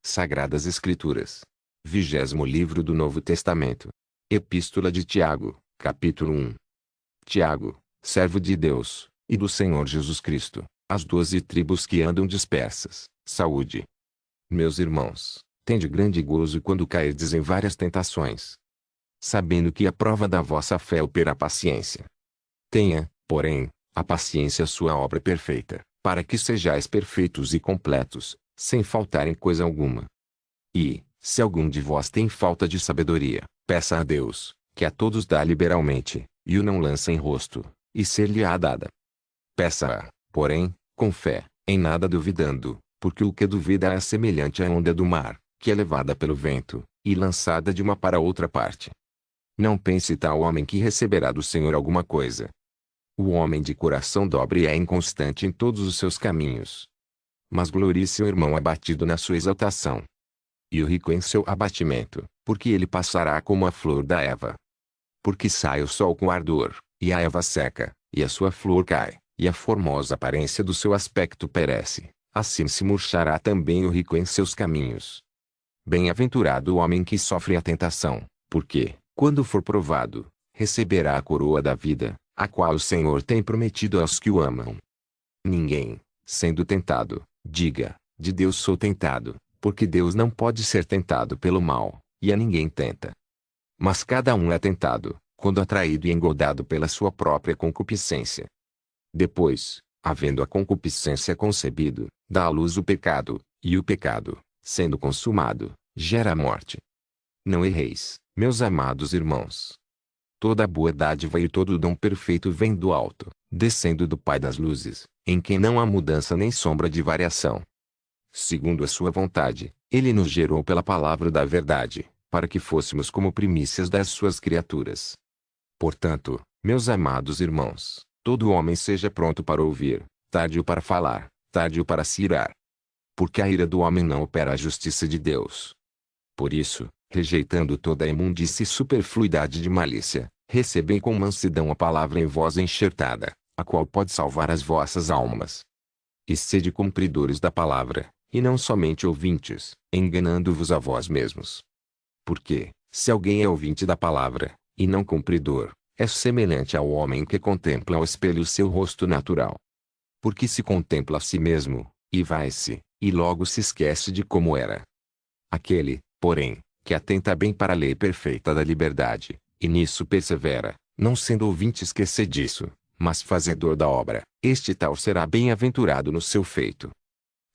Sagradas Escrituras. 20º livro do Novo Testamento. Epístola de Tiago, capítulo 1. Tiago, servo de Deus, e do Senhor Jesus Cristo, as 12 tribos que andam dispersas, saúde. Meus irmãos, tende grande gozo quando cairdes em várias tentações, sabendo que a prova da vossa fé opera a paciência. Tenha, porém, a paciência sua obra perfeita, para que sejais perfeitos e completos, sem faltar em coisa alguma. E, se algum de vós tem falta de sabedoria, peça a Deus, que a todos dá liberalmente, e o não lança em rosto, e ser-lhe-á dada. Peça-a, porém, com fé, em nada duvidando, porque o que duvida é semelhante à onda do mar, que é levada pelo vento, e lançada de uma para outra parte. Não pense tal homem que receberá do Senhor alguma coisa. O homem de coração dobre é inconstante em todos os seus caminhos. Mas glorie seu irmão abatido na sua exaltação, e o rico em seu abatimento, porque ele passará como a flor da erva. Porque sai o sol com ardor, e a erva seca, e a sua flor cai, e a formosa aparência do seu aspecto perece, assim se murchará também o rico em seus caminhos. Bem-aventurado o homem que sofre a tentação, porque, quando for provado, receberá a coroa da vida, a qual o Senhor tem prometido aos que o amam. Ninguém, sendo tentado, diga, de Deus sou tentado, porque Deus não pode ser tentado pelo mal, e a ninguém tenta. Mas cada um é tentado, quando atraído e engodado pela sua própria concupiscência. Depois, havendo a concupiscência concebido, dá à luz o pecado, e o pecado, sendo consumado, gera a morte. Não erreis, meus amados irmãos. Toda a boa dádiva e todo o dom perfeito vem do alto, descendo do Pai das luzes, em quem não há mudança nem sombra de variação. Segundo a sua vontade, ele nos gerou pela palavra da verdade, para que fôssemos como primícias das suas criaturas. Portanto, meus amados irmãos, todo homem seja pronto para ouvir, tardio para falar, tardio para se irar. Porque a ira do homem não opera a justiça de Deus. Por isso, rejeitando toda a imundície e superfluidade de malícia, recebei com mansidão a palavra em vós enxertada, a qual pode salvar as vossas almas. E sede cumpridores da palavra, e não somente ouvintes, enganando-vos a vós mesmos. Porque, se alguém é ouvinte da palavra, e não cumpridor, é semelhante ao homem que contempla ao espelho seu rosto natural. Porque se contempla a si mesmo, e vai-se, e logo se esquece de como era. Aquele, porém, que atenta bem para a lei perfeita da liberdade, e nisso persevera, não sendo ouvinte esquecediço, mas fazedor da obra, este tal será bem-aventurado no seu feito.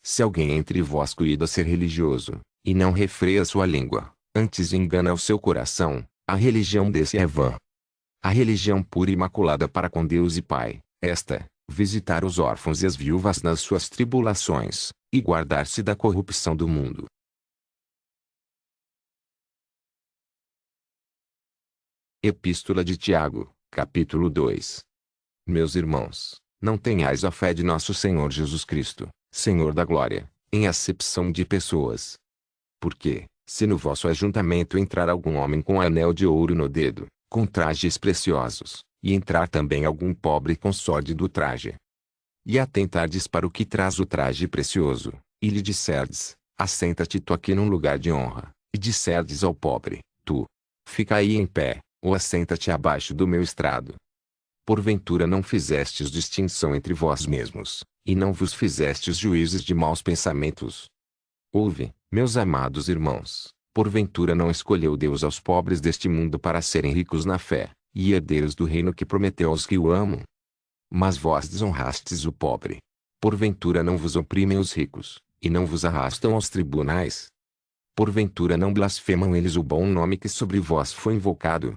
Se alguém entre vós cuida ser religioso, e não refreia sua língua, antes engana o seu coração, a religião desse é vã. A religião pura e imaculada para com Deus e Pai, esta, visitar os órfãos e as viúvas nas suas tribulações, e guardar-se da corrupção do mundo. Epístola de Tiago, capítulo 2. Meus irmãos, não tenhais a fé de nosso Senhor Jesus Cristo, Senhor da glória, em acepção de pessoas. Porque, se no vosso ajuntamento entrar algum homem com anel de ouro no dedo, com trajes preciosos, e entrar também algum pobre com sórdido traje, e atentardes para o que traz o traje precioso, e lhe disserdes, assenta-te tu aqui num lugar de honra, e disserdes ao pobre, tu, fica aí em pé, ou assenta-te abaixo do meu estrado. Porventura não fizestes distinção entre vós mesmos, e não vos fizestes juízes de maus pensamentos. Ouve, meus amados irmãos, porventura não escolheu Deus aos pobres deste mundo para serem ricos na fé, e herdeiros do reino que prometeu aos que o amam? Mas vós desonrastes o pobre. Porventura não vos oprimem os ricos, e não vos arrastam aos tribunais? Porventura não blasfemam eles o bom nome que sobre vós foi invocado?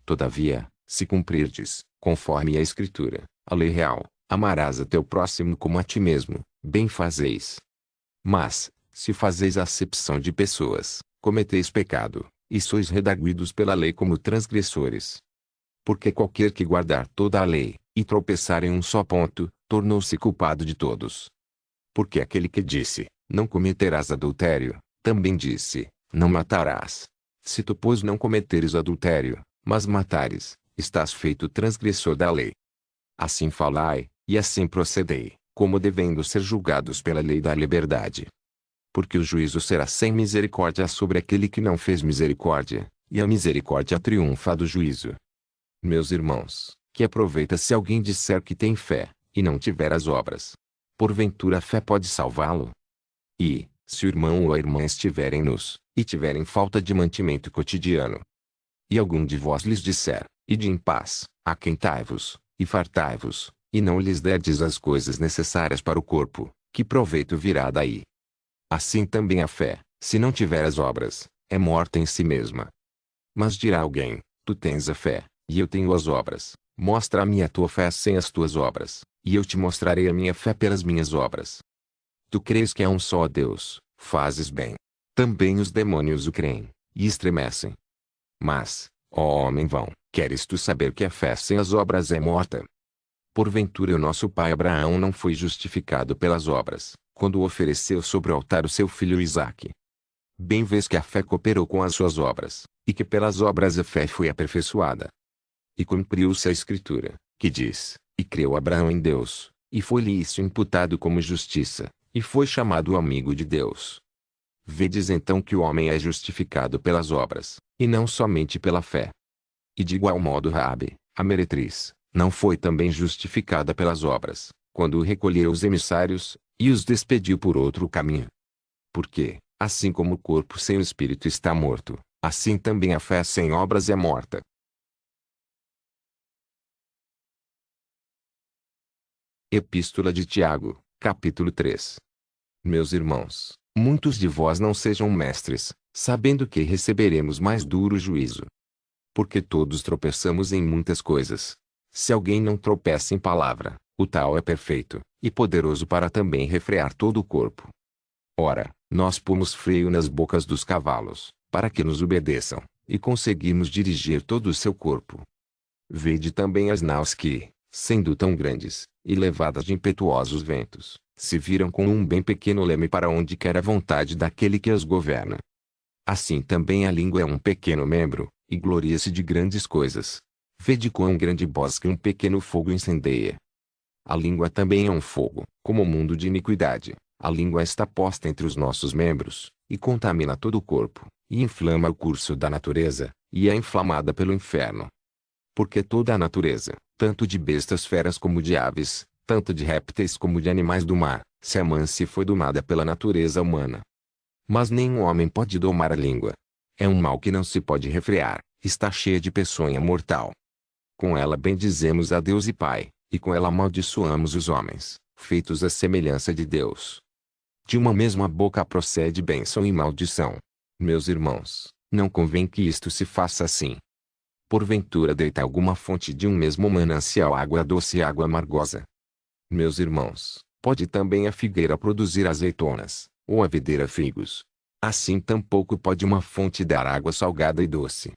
Todavia, se cumprirdes, conforme a Escritura, a lei real, amarás a teu próximo como a ti mesmo, bem fazeis. Mas, se fazeis acepção de pessoas, cometeis pecado, e sois redarguidos pela lei como transgressores. Porque qualquer que guardar toda a lei, e tropeçar em um só ponto, tornou-se culpado de todos. Porque aquele que disse, não cometerás adultério, também disse, não matarás. Se tu, pois, não cometeres adultério, mas matares, estás feito transgressor da lei. Assim falai, e assim procedei, como devendo ser julgados pela lei da liberdade. Porque o juízo será sem misericórdia sobre aquele que não fez misericórdia, e a misericórdia triunfa do juízo. Meus irmãos, que aproveita se alguém disser que tem fé, e não tiver as obras? Porventura a fé pode salvá-lo? E, se o irmão ou a irmã estiverem nus, e tiverem falta de mantimento cotidiano, e algum de vós lhes disser, ide em paz, aquentai-vos, e fartai-vos, e não lhes derdes as coisas necessárias para o corpo, que proveito virá daí? Assim também a fé, se não tiver as obras, é morta em si mesma. Mas dirá alguém, tu tens a fé, e eu tenho as obras, mostra-me a tua fé sem as tuas obras, e eu te mostrarei a minha fé pelas minhas obras. Tu crês que há um só Deus, fazes bem. Também os demônios o creem, e estremecem. Mas, ó homem vão, queres tu saber que a fé sem as obras é morta? Porventura o nosso pai Abraão não foi justificado pelas obras, quando ofereceu sobre o altar o seu filho Isaque. Bem vês que a fé cooperou com as suas obras, e que pelas obras a fé foi aperfeiçoada. E cumpriu-se a Escritura, que diz, e creu Abraão em Deus, e foi-lhe isso imputado como justiça, e foi chamado amigo de Deus. Vedes então que o homem é justificado pelas obras, e não somente pela fé. E de igual modo Raabe, a meretriz, não foi também justificada pelas obras, quando recolheu os emissários, e os despediu por outro caminho. Porque, assim como o corpo sem o espírito está morto, assim também a fé sem obras é morta. Epístola de Tiago, capítulo 3. Meus irmãos, muitos de vós não sejam mestres, sabendo que receberemos mais duro juízo. Porque todos tropeçamos em muitas coisas. Se alguém não tropeça em palavra, o tal é perfeito, e poderoso para também refrear todo o corpo. Ora, nós pomos freio nas bocas dos cavalos, para que nos obedeçam, e conseguimos dirigir todo o seu corpo. Vede também as naus que, sendo tão grandes, e levadas de impetuosos ventos, se viram com um bem pequeno leme para onde quer a vontade daquele que as governa. Assim também a língua é um pequeno membro, e gloria-se de grandes coisas. Vede quão grande bosque um pequeno fogo incendeia. A língua também é um fogo, como o mundo de iniquidade. A língua está posta entre os nossos membros, e contamina todo o corpo, e inflama o curso da natureza, e é inflamada pelo inferno. Porque toda a natureza, tanto de bestas feras como de aves, tanto de répteis como de animais do mar, se amansa e foi domada pela natureza humana. Mas nenhum homem pode domar a língua. É um mal que não se pode refrear, está cheia de peçonha mortal. Com ela bendizemos a Deus e Pai, e com ela amaldiçoamos os homens, feitos à semelhança de Deus. De uma mesma boca procede bênção e maldição. Meus irmãos, não convém que isto se faça assim. Porventura deita alguma fonte de um mesmo manancial água doce e água amargosa? Meus irmãos, pode também a figueira produzir azeitonas, ou a videira figos? Assim tampouco pode uma fonte dar água salgada e doce.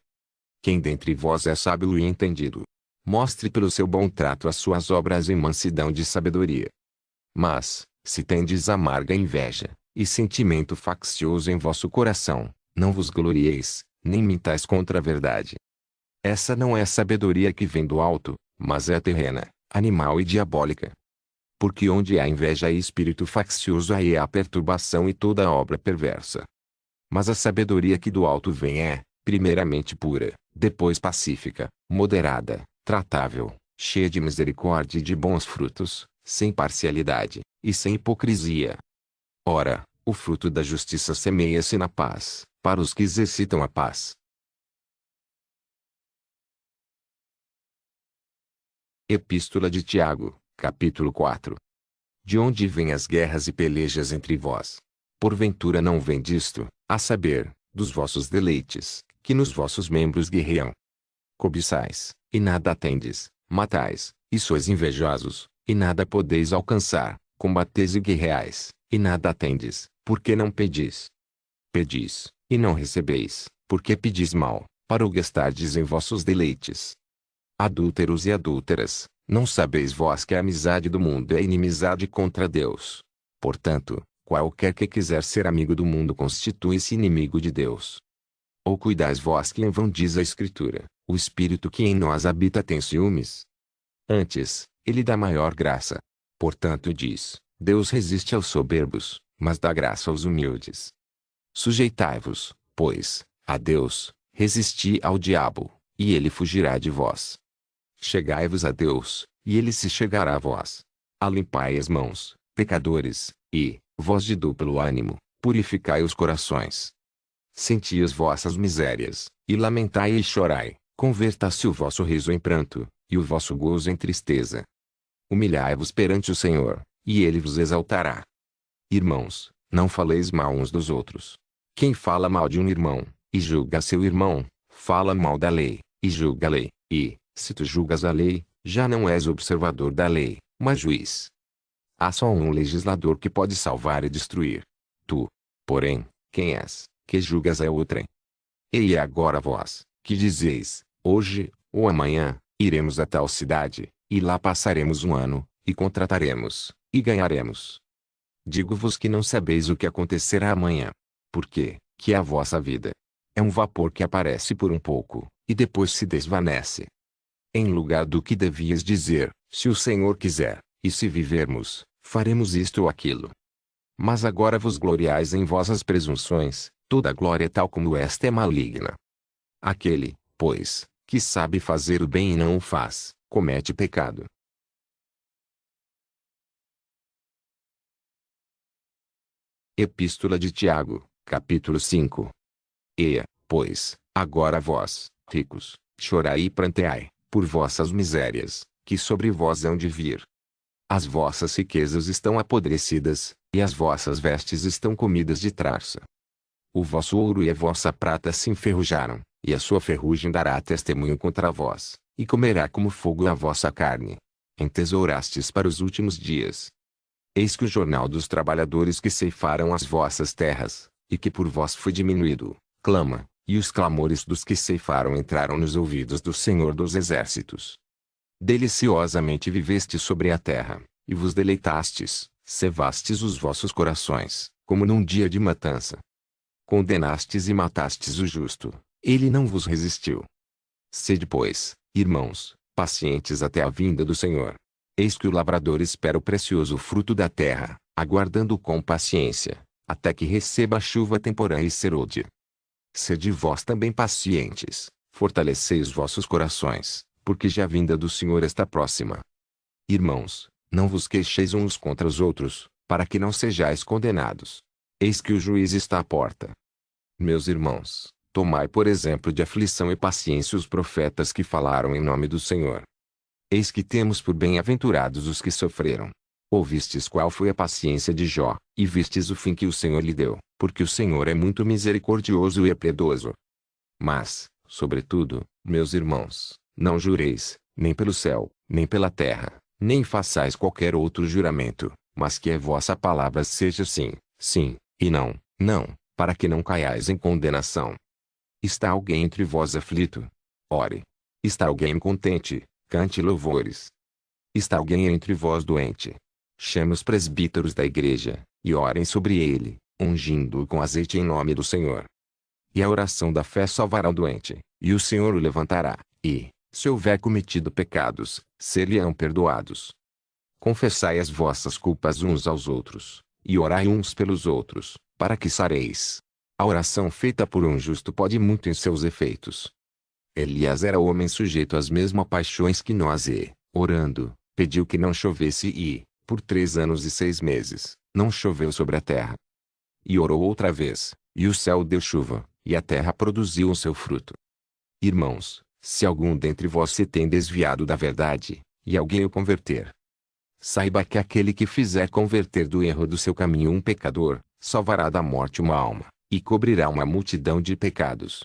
Quem dentre vós é sábio e entendido? Mostre pelo seu bom trato as suas obras em mansidão de sabedoria. Mas, se tendes amarga inveja, e sentimento faccioso em vosso coração, não vos glorieis, nem mintais contra a verdade. Essa não é a sabedoria que vem do alto, mas é terrena, animal e diabólica. Porque onde há inveja e espírito faccioso aí há perturbação e toda obra perversa. Mas a sabedoria que do alto vem é, primeiramente pura, depois pacífica, moderada, tratável, cheia de misericórdia e de bons frutos, sem parcialidade, e sem hipocrisia. Ora, o fruto da justiça semeia-se na paz, para os que exercitam a paz. Epístola de Tiago, capítulo 4. De onde vêm as guerras e pelejas entre vós? Porventura não vem disto, a saber, dos vossos deleites, que nos vossos membros guerreiam. Cobiçais, e nada tendes, matais, e sois invejosos, e nada podeis alcançar, combateis e guerreais, e nada tendes, porque não pedis. Pedis, e não recebeis, porque pedis mal, para o gastardes em vossos deleites. Adúlteros e adúlteras, não sabeis vós que a amizade do mundo é inimizade contra Deus? Portanto, qualquer que quiser ser amigo do mundo constitui-se inimigo de Deus. Ou cuidais vós que em vão diz a Escritura, o Espírito que em nós habita tem ciúmes? Antes, ele dá maior graça. Portanto diz, Deus resiste aos soberbos, mas dá graça aos humildes. Sujeitai-vos, pois, a Deus, resisti ao diabo, e ele fugirá de vós. Chegai-vos a Deus, e ele se chegará a vós. Alimpai as mãos, pecadores, e, vós de duplo ânimo, purificai os corações. Senti as vossas misérias, e lamentai e chorai, converta-se o vosso riso em pranto, e o vosso gozo em tristeza. Humilhai-vos perante o Senhor, e ele vos exaltará. Irmãos, não faleis mal uns dos outros. Quem fala mal de um irmão, e julga seu irmão, fala mal da lei, e julga a lei, e, se tu julgas a lei, já não és observador da lei, mas juiz. Há só um legislador que pode salvar e destruir. Tu, porém, quem és, que julgas a outrem? E agora vós, que dizeis, hoje, ou amanhã, iremos a tal cidade, e lá passaremos um ano, e contrataremos, e ganharemos. Digo-vos que não sabeis o que acontecerá amanhã. Porque, que a vossa vida é um vapor que aparece por um pouco, e depois se desvanece. Em lugar do que devias dizer, se o Senhor quiser, e se vivermos, faremos isto ou aquilo. Mas agora vos gloriais em vossas presunções, toda glória tal como esta é maligna. Aquele, pois, que sabe fazer o bem e não o faz, comete pecado. Epístola de Tiago, capítulo 5. Pois, agora vós, ricos, chorai e pranteai, por vossas misérias, que sobre vós hão de vir. As vossas riquezas estão apodrecidas, e as vossas vestes estão comidas de traça. O vosso ouro e a vossa prata se enferrujaram, e a sua ferrugem dará testemunho contra vós, e comerá como fogo a vossa carne. Entesourastes para os últimos dias. Eis que o jornal dos trabalhadores que ceifaram as vossas terras, e que por vós foi diminuído, clama, e os clamores dos que ceifaram entraram nos ouvidos do Senhor dos Exércitos. Deliciosamente vivestes sobre a terra, e vos deleitastes, cevastes os vossos corações, como num dia de matança. Condenastes e matastes o justo, ele não vos resistiu. Sede, pois, irmãos, pacientes até a vinda do Senhor. Eis que o lavrador espera o precioso fruto da terra, aguardando com paciência, até que receba a chuva temporã e serôdia. Sede vós também pacientes, fortalecei os vossos corações, porque já a vinda do Senhor está próxima. Irmãos, não vos queixeis uns contra os outros, para que não sejais condenados. Eis que o juiz está à porta. Meus irmãos, tomai por exemplo de aflição e paciência os profetas que falaram em nome do Senhor. Eis que temos por bem-aventurados os que sofreram. Ouvistes qual foi a paciência de Jó, e vistes o fim que o Senhor lhe deu, porque o Senhor é muito misericordioso e piedoso. Mas, sobretudo, meus irmãos, não jureis, nem pelo céu, nem pela terra, nem façais qualquer outro juramento, mas que a vossa palavra seja sim, sim, e não, não, para que não caiais em condenação. Está alguém entre vós aflito? Ore. Está alguém contente? Cante louvores. Está alguém entre vós doente? Chame os presbíteros da igreja, e orem sobre ele, ungindo-o com azeite em nome do Senhor. E a oração da fé salvará o doente, e o Senhor o levantará, e, se houver cometido pecados, ser-lhe-ão perdoados. Confessai as vossas culpas uns aos outros, e orai uns pelos outros, para que sareis. A oração feita por um justo pode muito em seus efeitos. Elias era homem sujeito às mesmas paixões que nós e, orando, pediu que não chovesse e, por 3 anos e 6 meses, não choveu sobre a terra. E orou outra vez, e o céu deu chuva, e a terra produziu o seu fruto. Irmãos, se algum dentre vós se tem desviado da verdade, e alguém o converter, saiba que aquele que fizer converter do erro do seu caminho um pecador, salvará da morte uma alma, e cobrirá uma multidão de pecados.